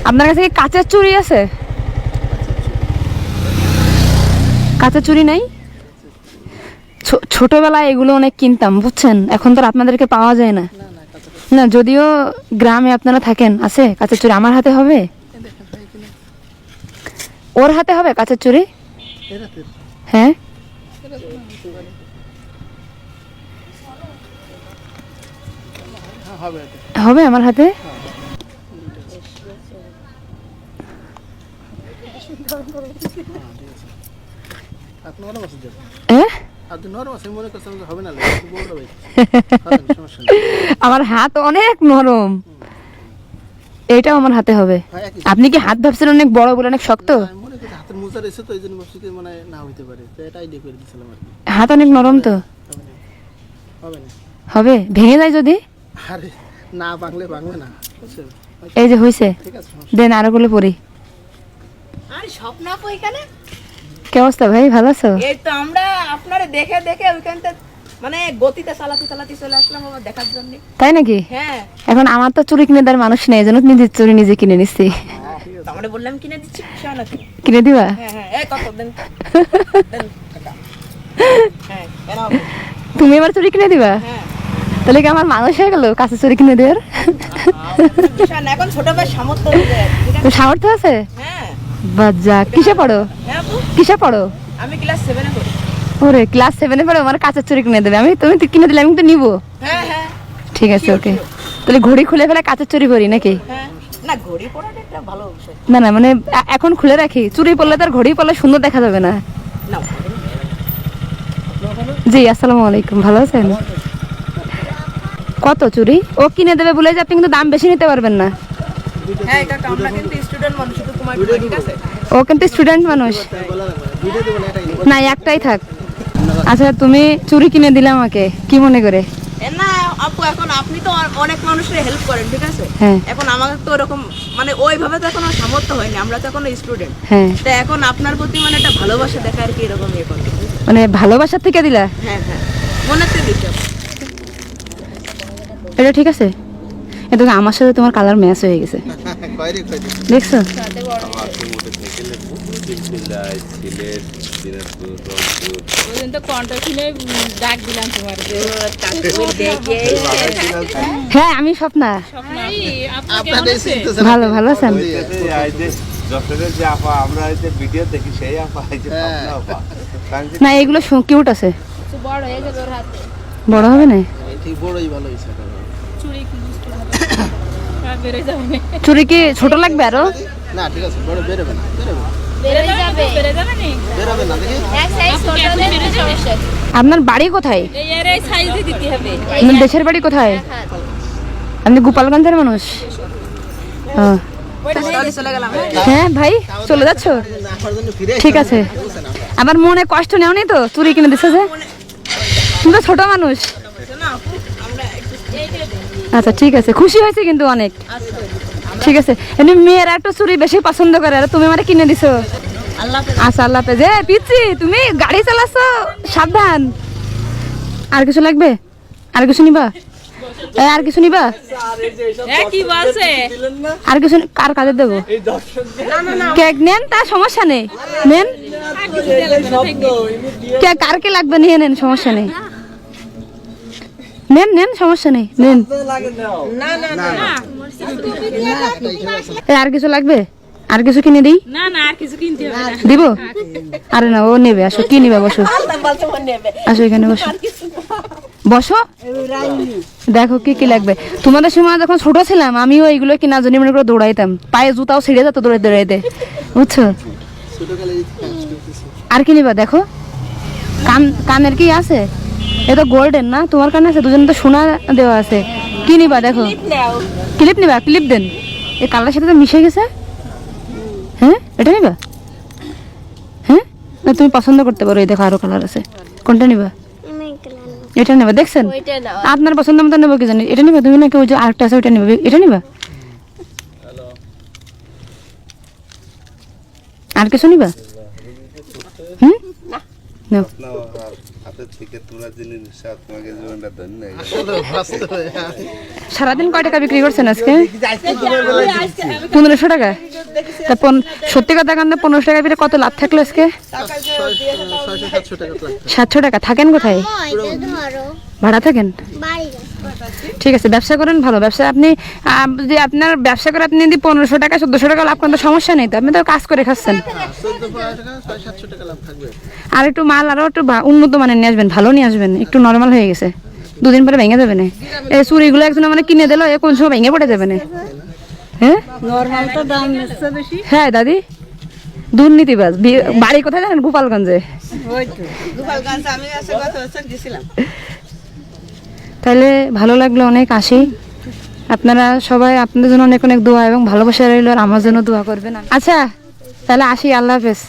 আপনার কাছে কি কাঁচের চুড়ি আছে? কাঁচের চুড়ি নাই? ছোটবেলায় এগুলো অনেক কিনতাম বুঝছেন, এখন তো আর আপনাদেরকে পাওয়া যায় না। না যদিও গ্রামে আপনারা থাকেন, আছে কাঁচের চুড়ি? আমার হাতে হবে? ওর হাতে হবে কাঁচের চুড়ি? হ্যাঁ হবে আমার হাতে। আমার হাত অনেক নরম, এটাও আমার হাতে হবে। আপনি কি হাত ভাবছেন অনেক বড় বলে অনেক শক্ত? হাত অনেক নরম তো হবে, ভেঙে যায় যদি? না ভাঙলে ভাঙবে না। এই যে হইছে, দেন আরো গুলো পরি। আরে স্বপ্ন আপু এখানে কি অবস্থা ভাই, ভালো আছো? এই তো আমরা আপনারে দেখে দেখে ওইখানটা মানে গতিতে চালাতে চালাতে চলে আসলাম আমার দেখার জন্য। তাই নাকি? হ্যাঁ এখন আমার তো চুরি কিনে দেওয়ার মানুষ নেই, এজন্য নিজের চুরি নিজে কিনে নিচ্ছি। আমরা বললাম কিনে দিচ্ছি নাকি? কিনে দিবা? হ্যাঁ হ্যাঁ এই কত দেন দেন টাকা। হ্যাঁ এনাও। তুমি এবার চুরি কিনে দিবা? হ্যাঁ তাহলে কি আমার মানুষ হয়ে গেল কাছে চুরি কিনে দেওয়ার? বিশাল এখন ছোট ভাই সামর্থ্য হয়ে যায়। তো সামর্থ্য আছে? হ্যাঁ বাজা, কিসে পড়ো? হ্যাঁ আপু কিসে পড়ো? আমি ক্লাস 7 এ পড়ি। ওরে ক্লাস 7 এ পড়ো, আমার কাঁচের চুরি কিনে দেবে? তুমি তো কিনে দিলে আমি তো নিবো। হ্যাঁ হ্যাঁ ঠিক আছে ওকে। তাহলে ঘড়ি খুলে ফেলে কাঁচের চুরি করি নাকি? হ্যাঁ না ঘড়ি পরাটা একটা ভালো বিষয়। না না মানে এখন খুলে রাখি, চুরি পরলে তার ঘড়ি পরলে সুন্দর দেখা যাবে না। না জি আসসালামু আলাইকুম, ভালো আছেন? কত চুরি? ও কিনে দেবে বলে যে আপনি কিন্তু দাম বেশি নিতে পারবেন না। হ্যাঁ কাকা আমরা কিন্তু স্টুডেন্ট মানুষ, শুধু তোমার ঠিক আছে? ও কিন্তু স্টুডেন্ট মানুষ। না একটাই থাক। আচ্ছা তুমি চুরি কিনে দিলে আমাকে, কি মনে করে? না আপু এখন আপনি তো অনেক মানুষের হেল্প করেন ঠিক আছে, হ্যাঁ এখন আমাদের তো এরকম মানে ওইভাবে তো এখন সামর্থ্য হয়নি, আমরা তো এখন স্টুডেন্ট। হ্যাঁ তো এখন আপনার প্রতি মানে একটা ভালোবাসা দেখা আর কি এরকম ইয়ে করতে। মানে ভালোবাসার থেকে দিলা? হ্যাঁ হ্যাঁ মনেতে দিতে। এটা ঠিক আছে? এটা আমার সাথে তোমার কালার ম্যাচ হয়ে গেছে, দেখছো? হ্যাঁ আমি স্বপ্না। ভালো ভালো আছেন? না এগুলো কিউট আছে, বড় হবে না? চুরি কি ছোট লাগবে আরো? না ঠিক আছে, বড় বেরোবে না, আপনার বাড়ি কোথায়? আপনার দেশের বাড়ি কোথায়? আপনি গোপালগঞ্জের মানুষ? চলে গেলাম। হ্যাঁ ভাই চলে যাচ্ছ? ঠিক আছে, আমার মনে কষ্ট নেও নি তো? চুরি কিনে দিচ্ছে যে, তুমি তো ছোট মানুষ। আচ্ছা ঠিক আছে, খুশি হয়েছে কিন্তু অনেক। ঠিক আছে, এমনি মেয়েরা একটু চুরি বেশি পছন্দ করে, আর তুমি আমারে কিনে দিছো। আচ্ছা আল্লাহ হাফেজ। পিচ্ছি তুমি গাড়ি চালাচ্ছ, সাবধান। আর কিছু লাগবে? আর কিছু নিবা? আর কিছু নিবা? আর কিছু কার কাজে দেবো? কেক নেন, তার সমস্যা নেই, নেন। কার কে লাগবে নিয়ে নেন, সমস্যা নেই, নেন নেন সমস্যা নেই, নেন। আর কিছু লাগবে? আর কিছু কিনে দিই? না না আর কিছু কিনতে হবে না। দিব? আরে না ও নেবে, আসো কি নিবে, বসো আসো এখানে বসো, বসো দেখো কি কি লাগবে। তোমাদের সময় যখন ছোট ছিলাম আমিও এইগুলো কিনা জন্য মনে করে দৌড়াইতাম, পায়ে জুতাও ছিঁড়ে যেত দৌড়াইতে দৌড়াইতে, বুঝছো? আর কি নিবা দেখো? কানের কি আছে? এটা গোল্ডেন না, তোমার কানে আছে? দুজন তো সোনা দেওয়া আছে, কি নিবা দেখো? ক্লিপ নিবা? ক্লিপ দেন, এই কালারের সাথে তো মিশে গেছে। হ্যাঁ এটা নিবা? হ্যাঁ না তুমি পছন্দ করতে পারো, এই দেখো আরো কালার আছে, কোনটা নিবা? এটা নেবা? দেখছেন আপনার পছন্দ মতো নেবো, কি জানি এটা নিবা তুমি নাকি ওই যে আরেকটা আছে ওইটা নিবা? এটা নিবা? আর কিছু নিবা? নাও। হাতের থেকে তোলা জিনিস তোমাকে জীবনটা ধন্য হয়ে গেল। আসলে বাস্তবে সারাদিন কয় টাকা বিক্রি করছেন আজকে? 1500 টাকা। তা সত্যি কথা কান্দে 1500 টাকা বিক্রি কত লাভ থাকলো আজকে? 600-700 টাকা লাগবে। 700 টাকা। থাকেন কোথায়? ভাড়া থাকেন? ঠিক আছে, ব্যবসা করেন ভালো ব্যবসা। আপনি যদি আপনার ব্যবসা করে আপনি যদি 1500 টাকা 1400 টাকা লাভ করেন তো সমস্যা নেই তো, আপনি তো কাজ করে খাচ্ছেন। 14-15 টাকা 600-700 টাকা লাভ থাকবে। আর একটু মাল আরো একটু উন্নত মানের নিয়ে আসবেন, ভালো নিয়ে আসবেন, একটু নর্মাল হয়ে গেছে, 2 দিন পরে ভেঙে যাবে না। এই চুরিগুলো একজন মানে কিনে দিল, কোন সময় ভেঙে পড়ে যাবে না। হ্যাঁ নরমালটা দাম নিচ্ছে বেশি। হ্যাঁ দাদি, দুর্নীতিবাজ। বাড়ি কোথায় জানেন? গোপালগঞ্জে। ওই তো গোপালগঞ্জে আমি আছে গত বছর গেছিলাম। তাহলে ভালো লাগলো অনেক, আসি। আপনারা সবাই আপনাদের জন্য অনেক অনেক দোয়া এবং ভালোবাসা রইল, আর আমার জন্য দোয়া করবেন। আচ্ছা তাহলে আসি, আল্লাহ হাফেজ।